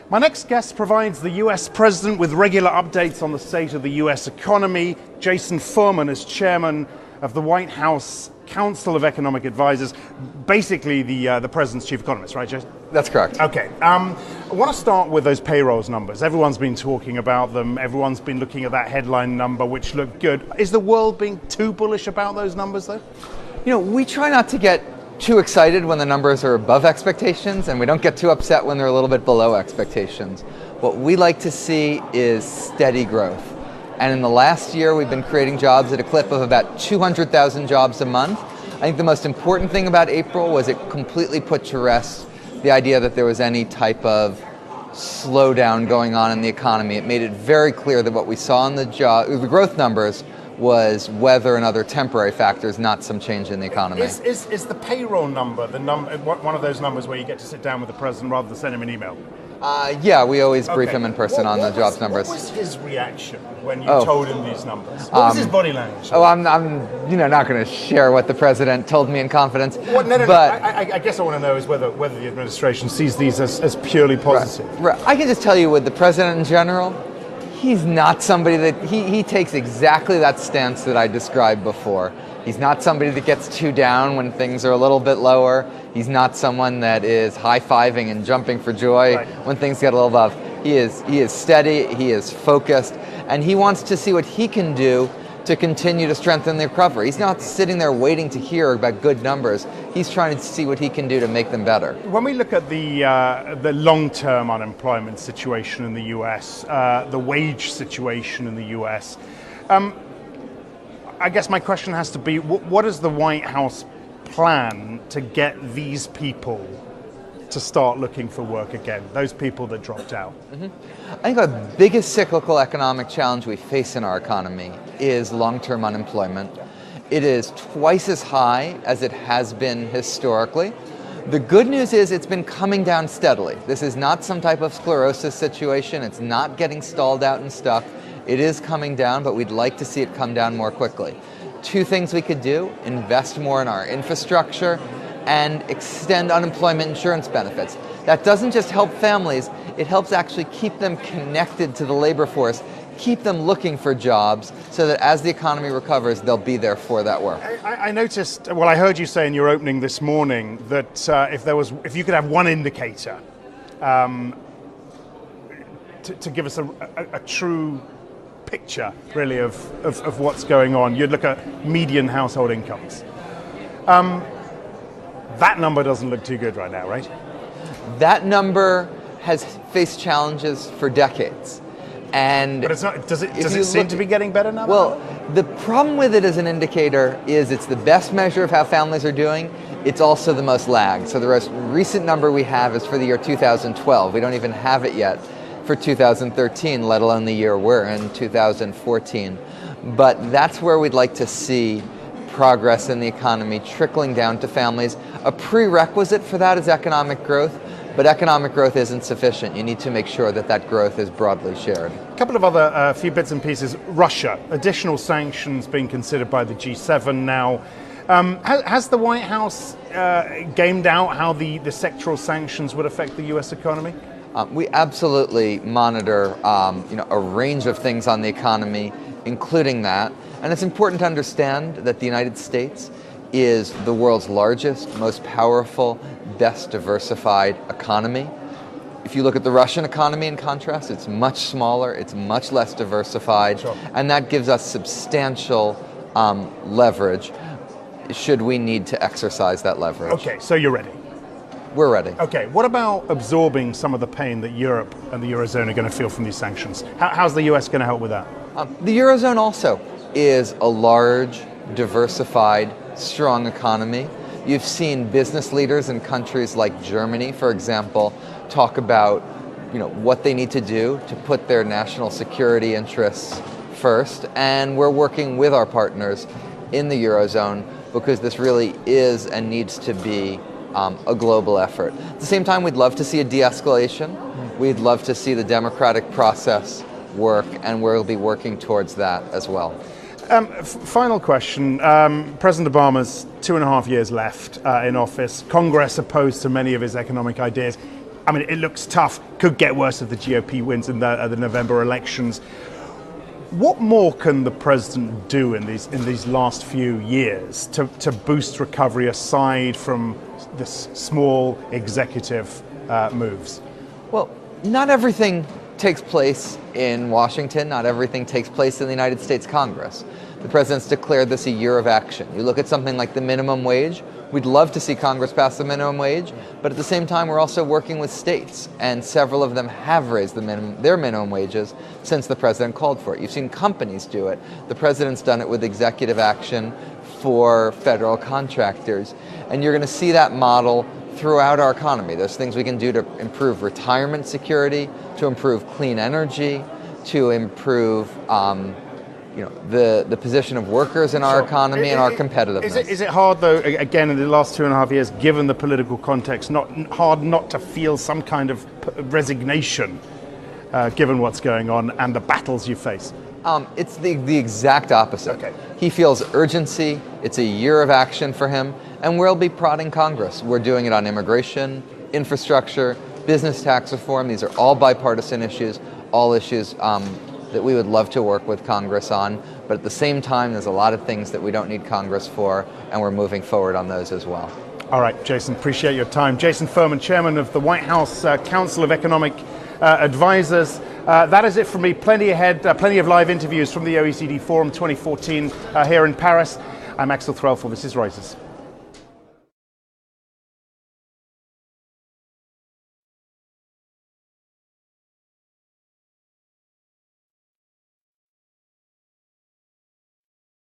My next guest provides the US President with regular updates on the state of the US economy. Jason Furman is chairman of the White House Council of Economic Advisors, basically the President's chief economist, right, Jason? That's correct. Okay. I want to start with those payrolls numbers. Everyone's been talking about them. Everyone's been looking at that headline number, which looked good. Is the world being too bullish about those numbers, though? You know, we try not to get too excited when the numbers are above expectations, and we don't get too upset when they're a little bit below expectations. What we like to see is steady growth. And in the last year, we've been creating jobs at a clip of about 200,000 jobs a month. I think the most important thing about April was it completely put to rest the idea that there was any type of slowdown going on in the economy. It made it very clear that what we saw in the growth numbers was weather and other temporary factors, not some change in the economy. Is the payroll number one of those numbers where you get to sit down with the president rather than send him an email? Yeah, we always brief him in person on the jobs numbers. What was his reaction when you told him these numbers? What was his body language? I'm not going to share what the president told me in confidence. No. I guess I want to know is whether the administration sees these as purely positive. Right. I can just tell you with the president in general, he's not somebody that, he takes exactly that stance that I described before. He's not somebody that gets too down when things are a little bit lower. He's not someone that is high-fiving and jumping for joy when things get a little above. He is steady, he is focused, and he wants to see what he can do to continue to strengthen the recovery. He's not sitting there waiting to hear about good numbers. He's trying to see what he can do to make them better. When we look at the long-term unemployment situation in the US, the wage situation in the US, I guess my question has to be, what is the White House plan to get these people to start looking for work again, those people that dropped out? I think the biggest cyclical economic challenge we face in our economy is long-term unemployment. It is twice as high as it has been historically. The good news is it's been coming down steadily. This is not some type of sclerosis situation. It's not getting stalled out and stuck. It is coming down, but we'd like to see it come down more quickly. Two things we could do: invest more in our infrastructure and extend unemployment insurance benefits. That doesn't just help families, it helps actually keep them connected to the labor force, keep them looking for jobs so that as the economy recovers, they'll be there for that work. I noticed, I heard you say in your opening this morning that if you could have one indicator to give us a true picture, really, of what's going on, you'd look at median household incomes. That number doesn't look too good right now, right? That number has faced challenges for decades. But it's not. Does it seem to be getting better now? Well, the problem with it as an indicator is it's the best measure of how families are doing. It's also the most lagged. So the most recent number we have is for the year 2012. We don't even have it yet for 2013, let alone the year we're in, 2014. But that's where we'd like to see progress in the economy trickling down to families. A prerequisite for that is economic growth, but economic growth isn't sufficient. You need to make sure that that growth is broadly shared. A couple of other few bits and pieces. Russia, additional sanctions being considered by the G7 now. Has the White House gamed out how the sectoral sanctions would affect the US economy? We absolutely monitor a range of things on the economy, including that. And it's important to understand that the United States is the world's largest, most powerful, best diversified economy. If you look at the Russian economy in contrast, it's much smaller, it's much less diversified, and that gives us substantial leverage should we need to exercise that leverage. Okay, so you're ready? We're ready. Okay, what about absorbing some of the pain that Europe and the Eurozone are going to feel from these sanctions? How's the US going to help with that? The Eurozone also is a large, diversified, strong economy. You've seen business leaders in countries like Germany, for example, talk about what they need to do to put their national security interests first. And we're working with our partners in the Eurozone because this really is and needs to be a global effort. At the same time, we'd love to see a de-escalation. We'd love to see the democratic process work, and we'll be working towards that as well. Final question. President Obama's 2.5 years left in office. Congress opposed to many of his economic ideas. I mean, it looks tough, could get worse if the GOP wins in the November elections. What more can the president do in these last few years to boost recovery aside from this small executive moves? Well, not everything takes place in Washington. Not everything takes place in the United States Congress. The president's declared this a year of action. You look at something like the minimum wage. We'd love to see Congress pass the minimum wage, but at the same time, we're also working with states, and several of them have raised their minimum wages since the president called for it. You've seen companies do it. The president's done it with executive action for federal contractors, and you're going to see that model throughout our economy. There's things we can do to improve retirement security, to improve clean energy, to improve the position of workers in our economy and our competitiveness. Is it hard, though, again, in the last 2.5 years, given the political context, hard not to feel some kind of resignation, given what's going on and the battles you face? It's the exact opposite. Okay. He feels urgency. It's a year of action for him, and we'll be prodding Congress. We're doing it on immigration, infrastructure, business tax reform. These are all bipartisan issues, all issues that we would love to work with Congress on, but at the same time, there's a lot of things that we don't need Congress for, and we're moving forward on those as well. All right, Jason, appreciate your time. Jason Furman, chairman of the White House Council of Economic Advisors. That is it from me. Plenty ahead, plenty of live interviews from the OECD Forum 2014 here in Paris. I'm Axel Threlfall. This is Reuters.